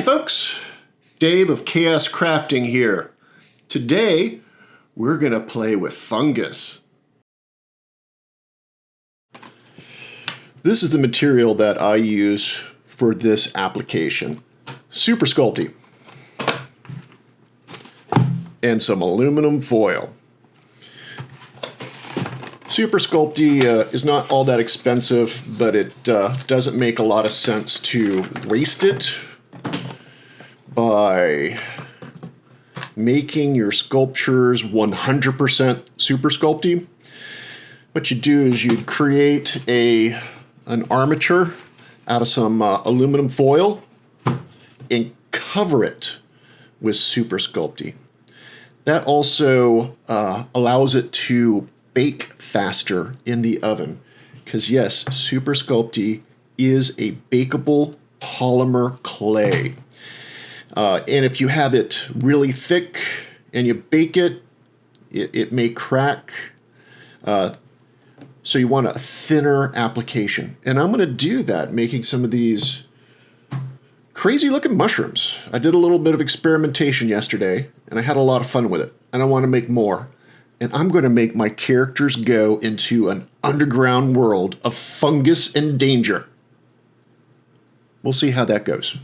folks, Dave of Chaos Crafting here. Today, we're going to play with fungus. This is the material that I use for this application. Super Sculpting. And some aluminum foil. Super Sculpting is not all that expensive, but it doesn't make a lot of sense to waste it by making your sculptures 100% Super Sculpting. What you do is you create an armature out of some aluminum foil and cover it with Super Sculpting. That also allows it to bake faster in the oven, because yes, Super Sculpting is a bakeable polymer clay. And if you have it really thick and you bake it, it may crack. So you want a thinner application. And I'm going to do that, making some of these crazy looking mushrooms. I did a little bit of experimentation yesterday, and I had a lot of fun with it. And I want to make more. And I'm going to make my characters go into an underground world of fungus and danger. We'll see how that goes.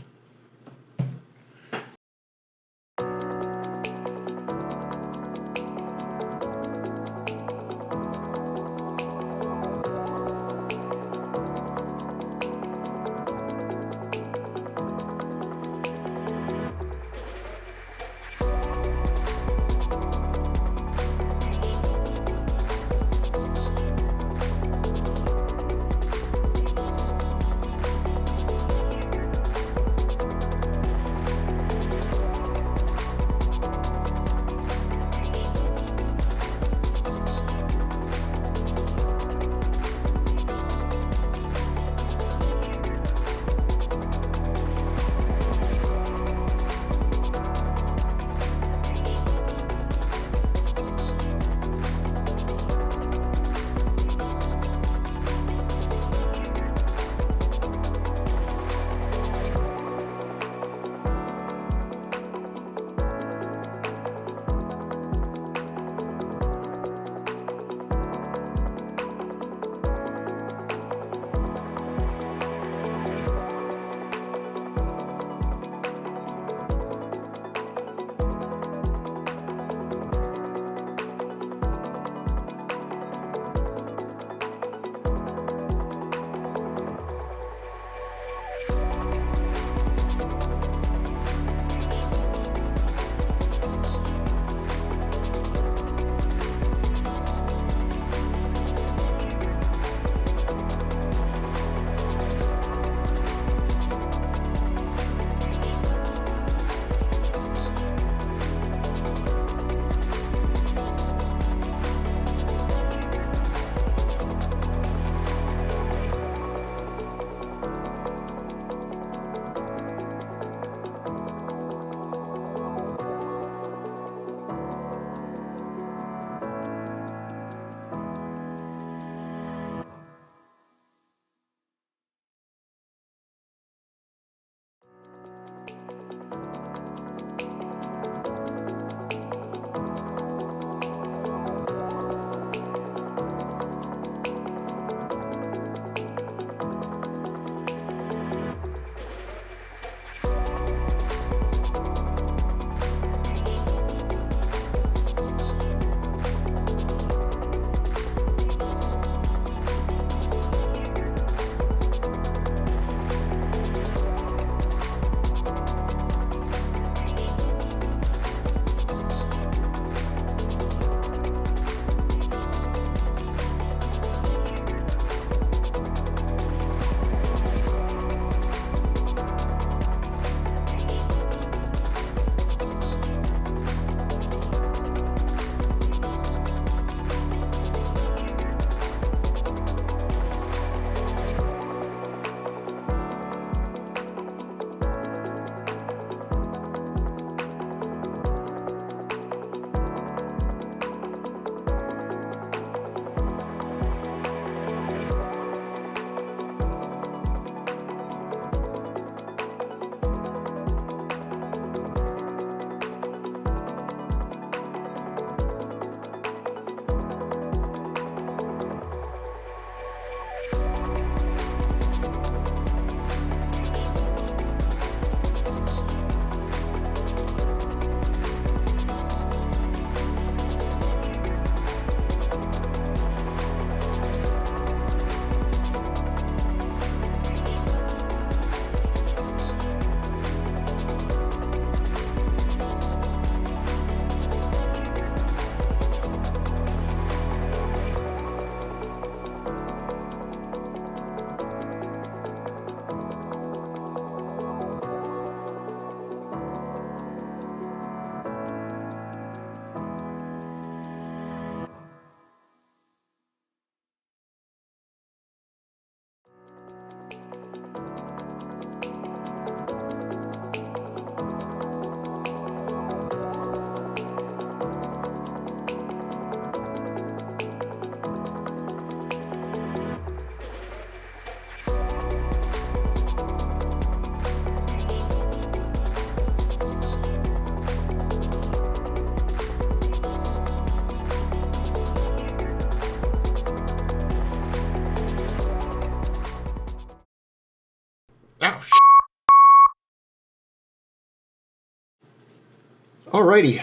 Alrighty,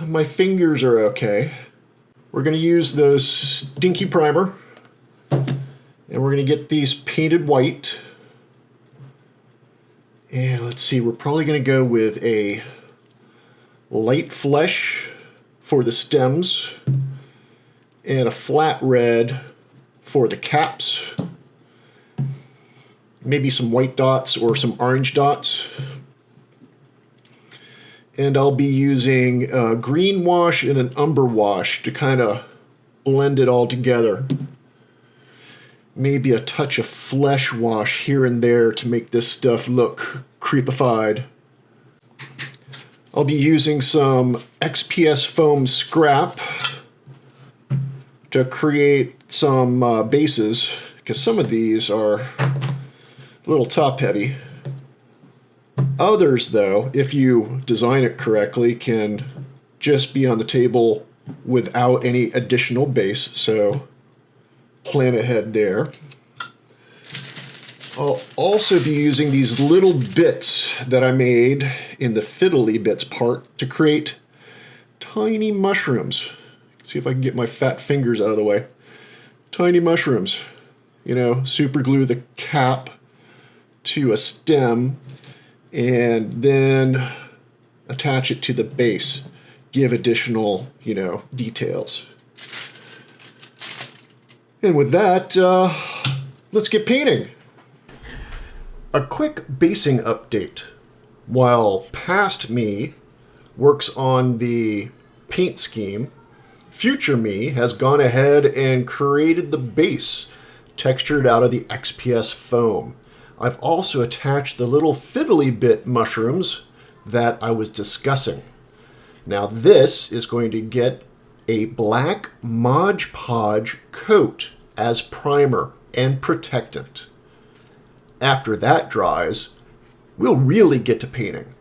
my fingers are okay. We're going to use those stinky primer, and we're going to get these painted white. And let's see, we're probably going to go with a light flesh for the stems and a flat red for the caps. Maybe some white dots or some orange dots. And I'll be using green wash and an umber wash to kind of blend it all together. Maybe a touch of flesh wash here and there to make this stuff look creepified. I'll be using some XPS foam scrap to create some bases, because some of these are a little top heavy. Others, though, if you design it correctly, can just be on the table without any additional base, so plan ahead there. I'll also be using these little bits that I made in the fiddly bits part to create tiny mushrooms. See if I can get my fat fingers out of the way. Tiny mushrooms. You know, super glue the cap to a stem and then attach it to the base. Give additional, details. And with that, let's get painting. A quick basing update. While past me works on the paint scheme, future me has gone ahead and created the base textured out of the XPS foam. I've also attached the little fiddly bit mushrooms that I was discussing. Now this is going to get a black Mod Podge coat as primer and protectant. After that dries, we'll really get to painting.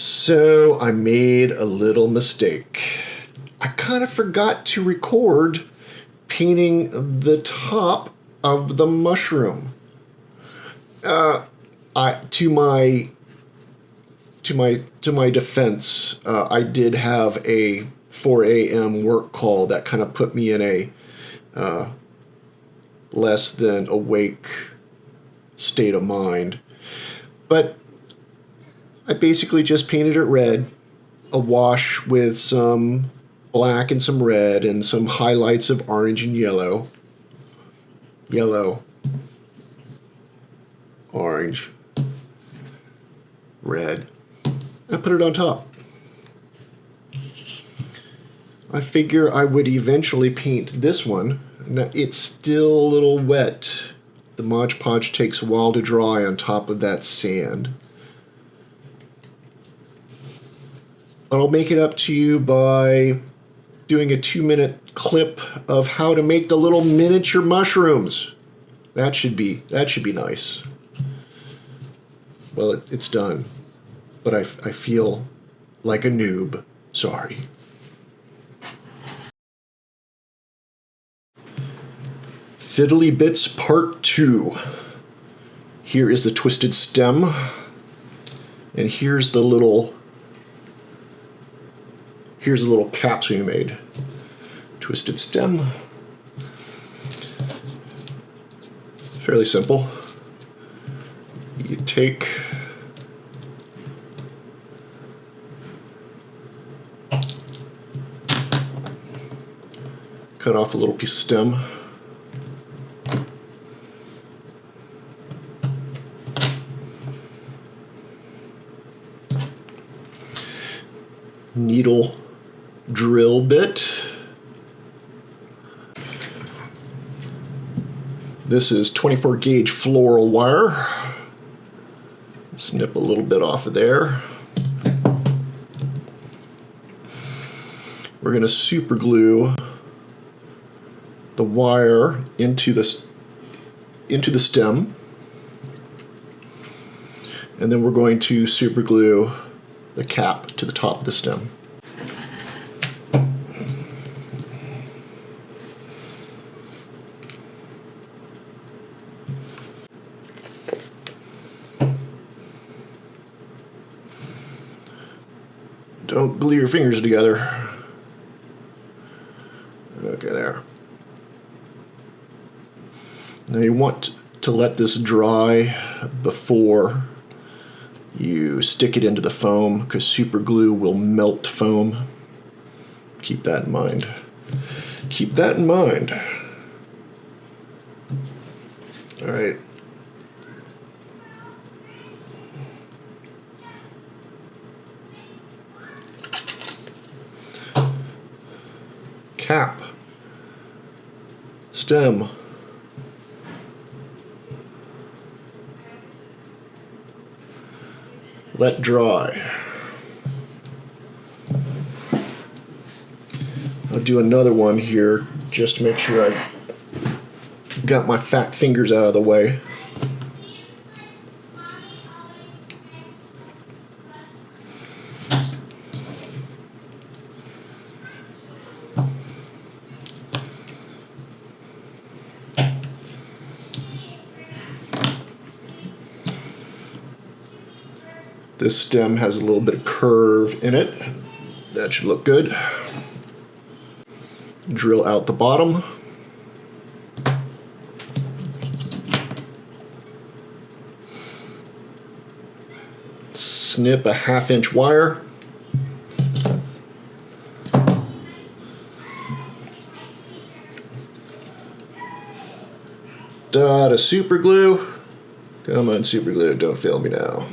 So I made a little mistake. I kind of forgot to record painting the top of the mushroom. To my defense, I did have a 4 a.m. work call that kind of put me in a less than awake state of mind. But I basically just painted it red, a wash with some black and some red and some highlights of orange and yellow. Yellow, orange, red. I put it on top. I figure I would eventually paint this one. Now, it's still a little wet. The Mod Podge takes a while to dry on top of that sand. I'll make it up to you by doing a 2-minute clip of how to make the little miniature mushrooms. That should be nice. Well, it's done, but I feel like a noob. Sorry. Fiddly Bits Part 2. Here is the twisted stem, and here's the little caps we made. Twisted stem. Fairly simple. You take cut off a little piece of stem. Needle drill bit. This is 24 gauge floral wire. Snip a little bit off of there. We're going to super glue the wire into the stem, and then we're going to super glue the cap to the top of the stem. Don't glue your fingers together. Okay, there. Now you want to let this dry before you stick it into the foam, because super glue will melt foam. Keep that in mind. Keep that in mind. All right. Cap. Stem. Let dry. I'll do another one here just to make sure I got my fat fingers out of the way. This stem has a little bit of curve in it. That should look good. Drill out the bottom. Snip a 1/2-inch wire. Dot of super glue. Come on, super glue, don't fail me now.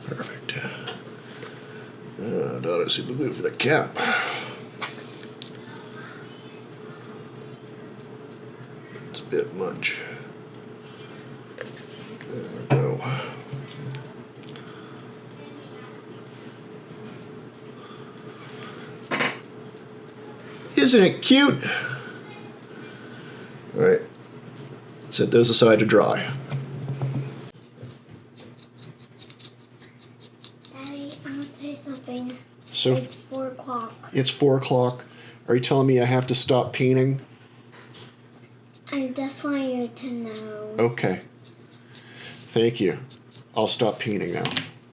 Perfect. Dot of super glue for the cap. It's a bit much. There we go. Isn't it cute? All right, set those aside to dry. Daddy, I want to tell you something. So it's 4 o'clock. It's 4 o'clock. Are you telling me I have to stop painting? I just want you to know. Okay. Thank you. I'll stop painting now.